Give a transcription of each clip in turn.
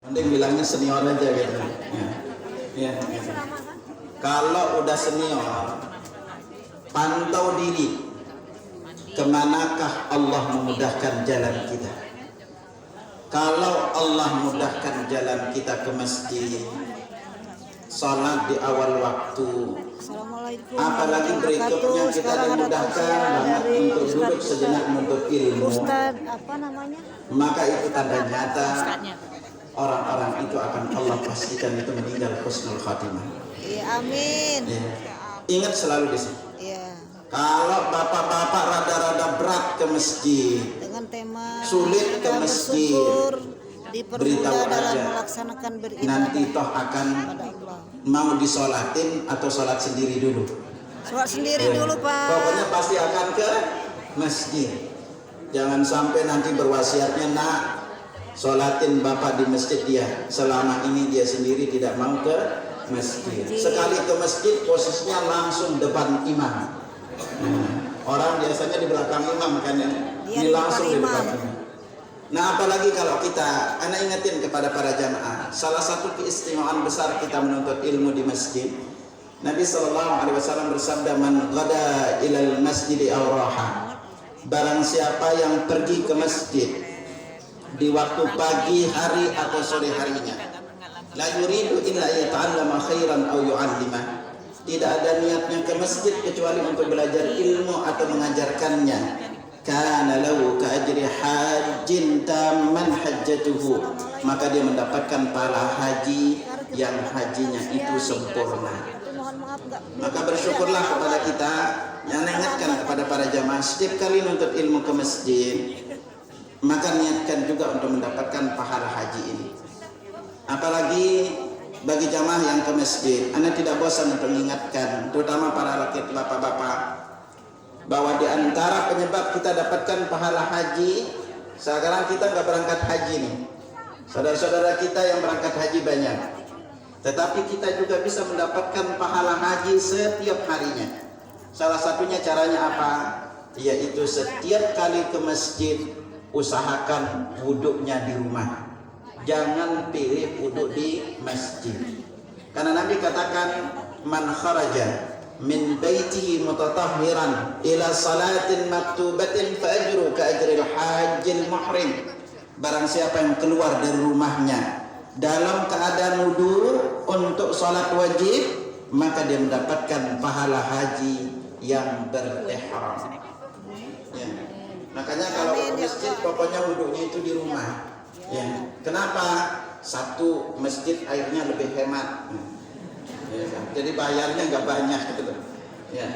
Mending bilangnya senior aja gitu. Ya. Kalau udah senior, pantau diri kemanakah Allah memudahkan jalan kita. Kalau Allah mudahkan jalan kita ke masjid, sholat di awal waktu, apalagi berikutnya kita dimudahkan banget untuk duduk sejenak menuntut ilmu, maka itu tanda nyata orang-orang itu akan Allah pastikan itu meninggal husnul khatimah. Iya, amin. Ya. Ingat selalu di sini. Iya. Kalau bapak-bapak rada-rada berat ke masjid, Dengan tema sulit ke masjid, dipermudah dalam melaksanakan beribadah. nanti toh akan kepada Allah. mau disolatin atau sholat sendiri dulu. Sholat sendiri dulu, Pak. Pokoknya pasti akan ke masjid. Jangan sampai nanti berwasiatnya, nak, sholatin bapak di masjid dia. Selama ini dia sendiri tidak mau ke masjid. Sekali ke masjid posisinya langsung depan imam. Orang biasanya di belakang imam kan ya. Ini langsung di depan imam. Nah, apalagi kalau kita, anak ingetin kepada para jamaah, salah satu keistimewaan besar kita menuntut ilmu di masjid. Nabi SAW bersabda, man ghada ilal masjidi aw raha. Barang siapa yang pergi ke masjid di waktu pagi hari atau sore harinya, la yuridu illa yata'allama khairan aw yu'allimah. Tidak ada niatnya ke masjid kecuali untuk belajar ilmu atau mengajarkannya. Kana lahu ka'ajri hajjin tamman hajjatuhu. Maka dia mendapatkan pahala haji yang hajinya itu sempurna. Maka bersyukurlah kepada kita yang ingatkan kepada para jamaah setiap kali nuntut ilmu ke masjid, maka niatkan juga untuk mendapatkan pahala haji ini. Apalagi bagi jamaah yang ke masjid, Anda tidak bosan untuk mengingatkan, terutama para laki bapak-bapak, bahwa di antara penyebab kita dapatkan pahala haji, sekarang kita nggak berangkat haji nih. Saudara-saudara kita yang berangkat haji banyak, tetapi kita juga bisa mendapatkan pahala haji setiap harinya. Salah satunya caranya apa? Yaitu setiap kali ke masjid, usahakan wuduknya di rumah. Jangan pilih wuduk di masjid. Karena Nabi katakan, man kharaja min baitihi mutatahhiran ila salatin maktubatin fa ajru ka ajril hajjil muhrim. Barang siapa yang keluar dari rumahnya dalam keadaan wudu untuk salat wajib, maka dia mendapatkan pahala haji yang berihram. Ya. Makanya kalau ke masjid pokoknya wudunya itu di rumah. Ya. Kenapa? Satu, masjid airnya lebih hemat. Ya. Jadi bayarnya nggak banyak gitu. Ya.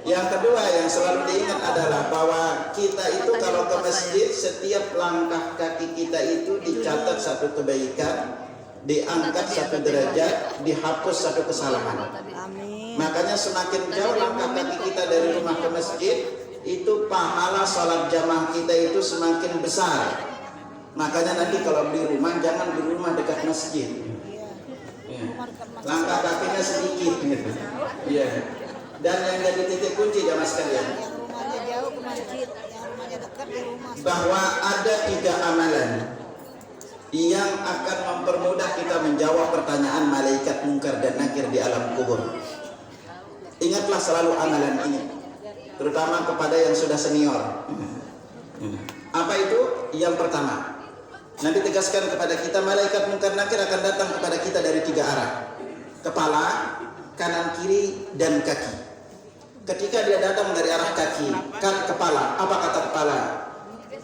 Yang kedua yang selalu diingat adalah bahwa kita itu kalau ke masjid, setiap langkah kaki kita itu dicatat satu kebaikan, diangkat satu derajat, dihapus satu kesalahan. Amin. Makanya semakin jauh langkah kaki kita dari rumah ke masjid, itu pahala sholat jamaah kita itu semakin besar. Makanya nanti kalau beli rumah, jangan beli rumah dekat masjid. Ya. Langkah kakinya sedikit gitu. Ya. Dan yang jadi titik kunci jamaah sekalian, Yang rumahnya jauh ke masjid, yang rumahnya dekat di rumah. bahwa ada 3 amalan yang akan mempermudah kita menjawab pertanyaan malaikat mungkar dan nakir di alam kubur. Ingatlah selalu amalan ini, terutama kepada yang sudah senior. Apa itu? Yang pertama, Nabi tegaskan kepada kita, malaikat mungkar nakir akan datang kepada kita dari 3 arah: kepala, kanan, kiri, dan kaki. Ketika dia datang dari arah kaki, kepala, apa kata kepala?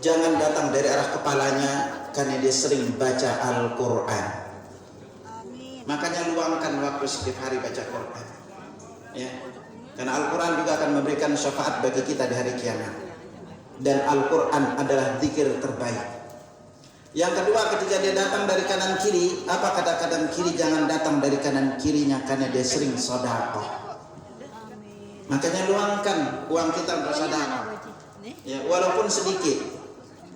Jangan datang dari arah kepalanya, karena dia sering baca Al-Quran. Makanya luangkan waktu setiap hari baca Quran. Ya. Karena Al-Quran juga akan memberikan syafaat bagi kita di hari kiamat. Dan Al-Quran adalah zikir terbaik. Yang kedua, ketika dia datang dari kanan kiri, apa kata kanan kiri? Jangan datang dari kanan kirinya, karena dia sering sedekah. Makanya luangkan uang kita untuk sedekah. Ya, walaupun sedikit.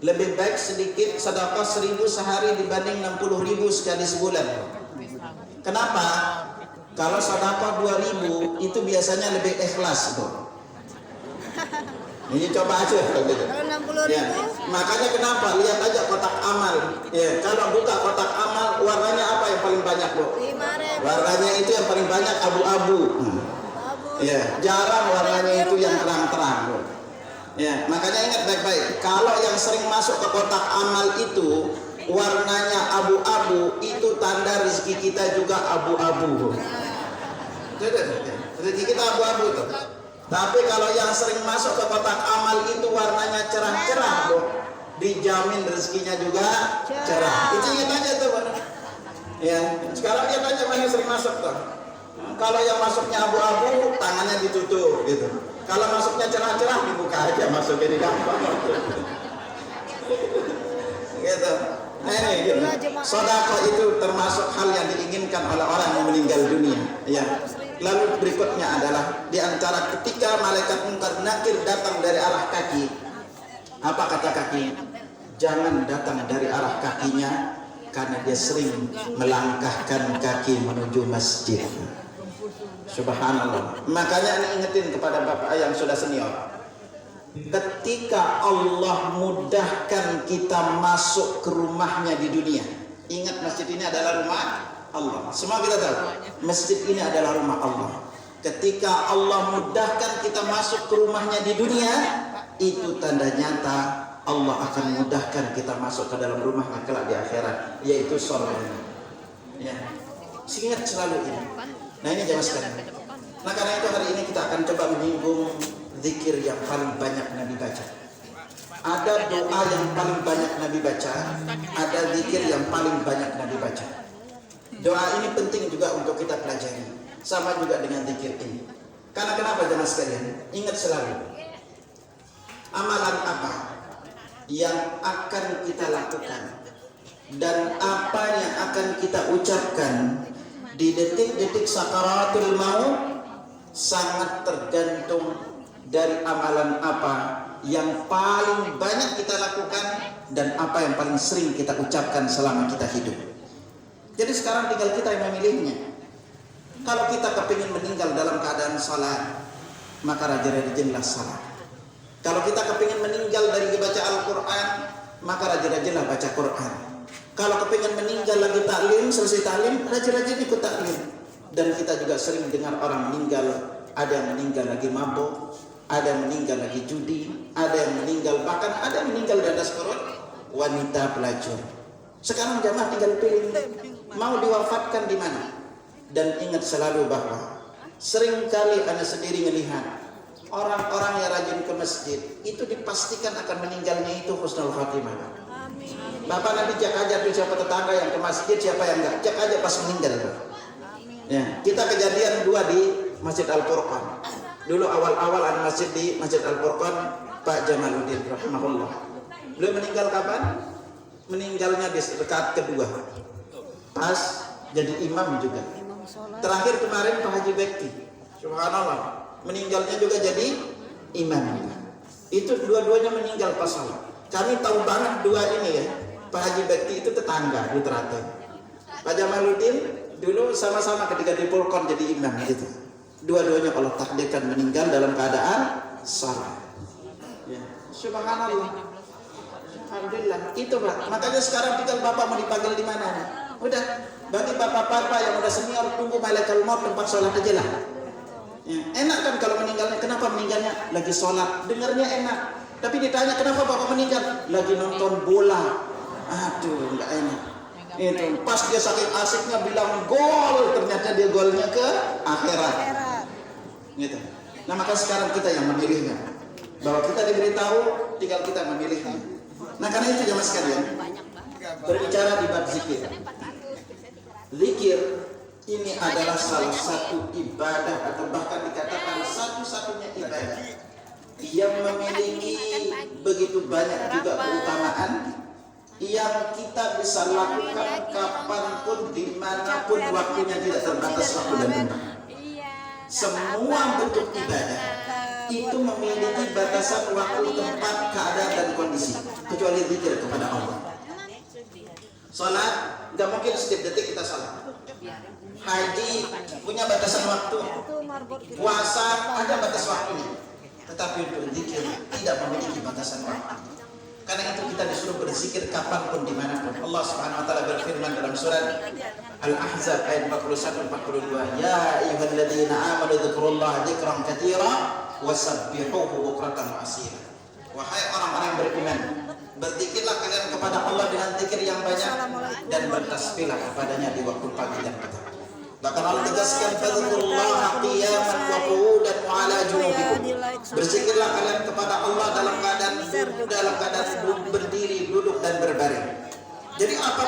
Lebih baik sedikit sedekah 1000 sehari dibanding 60.000 sekali sebulan. Kenapa? Kalau sedekah 2000 itu biasanya lebih ikhlas tuh. Ini coba aja kalau gitu. Kalau 60.000 Ya, makanya kenapa? Lihat aja kotak amal. Ya, kalau buka kotak amal, warnanya apa yang paling banyak, Bu? 5.000. Warnanya itu yang paling banyak abu-abu. Ya, jarang warnanya itu yang terang-terang, Bu. Ya, makanya ingat baik-baik. Kalau yang sering masuk ke kotak amal itu warnanya abu-abu, itu tanda rezeki kita juga abu-abu, Bu. Rezeki kita abu-abu itu. Tapi kalau yang sering masuk ke kotak amal itu warnanya cerah-cerah, Bu, dijamin rezekinya juga cerah. Itu ingat aja tuh, Bu. Ya, sekarang lihat aja mana yang sering masuk tuh. Kalau yang masuknya abu-abu, tangannya ditutup gitu. Kalau masuknya cerah-cerah, dibuka aja, masuknya di gampang. Gitu. Nah ini gitu. Sedekah itu termasuk hal yang diinginkan oleh orang yang meninggal dunia. Ya. Lalu berikutnya adalah di antara ketika malaikat Munkar Nakir datang dari arah kaki. Apa kata kaki? Jangan datang dari arah kakinya karena dia sering melangkahkan kaki menuju masjid. Subhanallah. Makanya ini ingetin kepada bapak yang sudah senior. Ketika Allah mudahkan kita masuk ke rumahnya di dunia. Ingat masjid ini adalah rumah Allah. Semua kita tahu masjid ini adalah rumah Allah. Ketika Allah mudahkan kita masuk ke rumahnya di dunia, itu tanda nyata Allah akan mudahkan kita masuk ke dalam rumah kelak di akhirat, yaitu surga. Ya. Ingat selalu ini. Nah ini jamaah sekalian. Nah karena itu hari ini kita akan coba menyinggung zikir yang paling banyak Nabi baca. Ada doa yang paling banyak Nabi baca, ada zikir yang paling banyak Nabi baca. Doa ini penting juga untuk kita pelajari. Sama juga dengan zikir ini. Karena kenapa jemaah sekalian? Ingat selalu. Amalan apa yang akan kita lakukan dan apa yang akan kita ucapkan di detik-detik sakaratul maut sangat tergantung dari amalan apa yang paling banyak kita lakukan dan apa yang paling sering kita ucapkan selama kita hidup. Jadi sekarang tinggal kita yang memilihnya. Kalau kita kepingin meninggal dalam keadaan salat, maka rajin-rajinlah salat. Kalau kita kepingin meninggal dari baca Al-Quran, maka rajin-rajinlah baca Quran. Kalau kepingin meninggal lagi taklim, selesai taklim, rajin-rajin ikut taklim. Dan kita juga sering dengar orang meninggal, ada yang meninggal lagi mabuk, ada yang meninggal lagi judi, ada yang meninggal, bahkan ada yang meninggal di atas perut wanita pelacur. Sekarang jamaah tinggal pilih mau diwafatkan di mana. Dan ingat selalu bahwa seringkali Anda sendiri melihat orang-orang yang rajin ke masjid itu dipastikan akan meninggalnya itu husnul khatimah. Bapak nanti cek aja tuh siapa tetangga yang ke masjid, siapa yang enggak, cek aja pas meninggal. Ya, kita kejadian dua di Masjid Al-Furqan. Dulu awal-awal ada masjid di Masjid Al-Furqan, Pak Jamaluddin rahimahullah. Beliau meninggal kapan? Meninggalnya di dekat kedua. Pas jadi imam juga. Terakhir kemarin Pak Haji Bekti, subhanallah, meninggalnya juga jadi imam. Itu dua-duanya meninggal pas salat. Kami tahu banget dua ini ya. Pak Haji Bekti itu tetangga di Teratai. Pak Jamaluddin dulu sama-sama ketika di Furqan jadi imam gitu. Dua-duanya Allah takdirkan meninggal dalam keadaan salat. Ya. Subhanallah. Alhamdulillah. Itu Pak. Makanya sekarang tinggal Bapak mau dipanggil di mana? Udah. Bagi bapak-bapak yang udah senior, tunggu malaikat maut tempat sholat aja lah. Ya. Enak kan kalau meninggalnya? Kenapa meninggalnya? Lagi sholat. Dengarnya enak. Tapi ditanya kenapa bapak meninggal? Lagi nonton bola. Aduh, nggak enak. Itu pas dia saking asiknya bilang gol, ternyata dia golnya ke akhirat. Gitu. Nah maka sekarang kita yang memilihnya. Bahwa kita diberitahu, tinggal kita memilihnya. Nah karena itu jamaah sekalian, berbicara di bab zikir. Zikir ini adalah salah satu ibadah atau bahkan dikatakan satu-satunya ibadah yang memiliki begitu banyak juga keutamaan yang kita bisa lakukan kapanpun, dimanapun, waktunya tidak terbatas waktu dan tempat. Semua bentuk ibadah itu memiliki batasan waktu, tempat, keadaan dan kondisi, kecuali zikir kepada Allah. Salat nggak mungkin setiap detik kita salat. Haji punya batasan waktu. Puasa ada batas waktunya. Tetapi untuk zikir tidak memiliki batasan waktu. Karena itu kita disuruh berzikir kapanpun dimanapun. Allah Subhanahu Wa Taala berfirman dalam surat Al-Ahzab ayat 41-42, Ya ayyuhalladzina amanu dzkurullaha dzikran katsira wasabbihuhu bukratan wa asila. Wahai orang-orang yang beriman, berzikirlah kalian kepada Allah dengan zikir yang banyak dan bertasbihlah kepadanya di waktu pagi dan petang. Bahkan Allah tegaskan fadzkurullaha qiyaman wa qu'udan wa 'ala junubikum. Berzikirlah kalian kepada Allah dalam keadaan berdiri, duduk dan berbaring. Jadi apa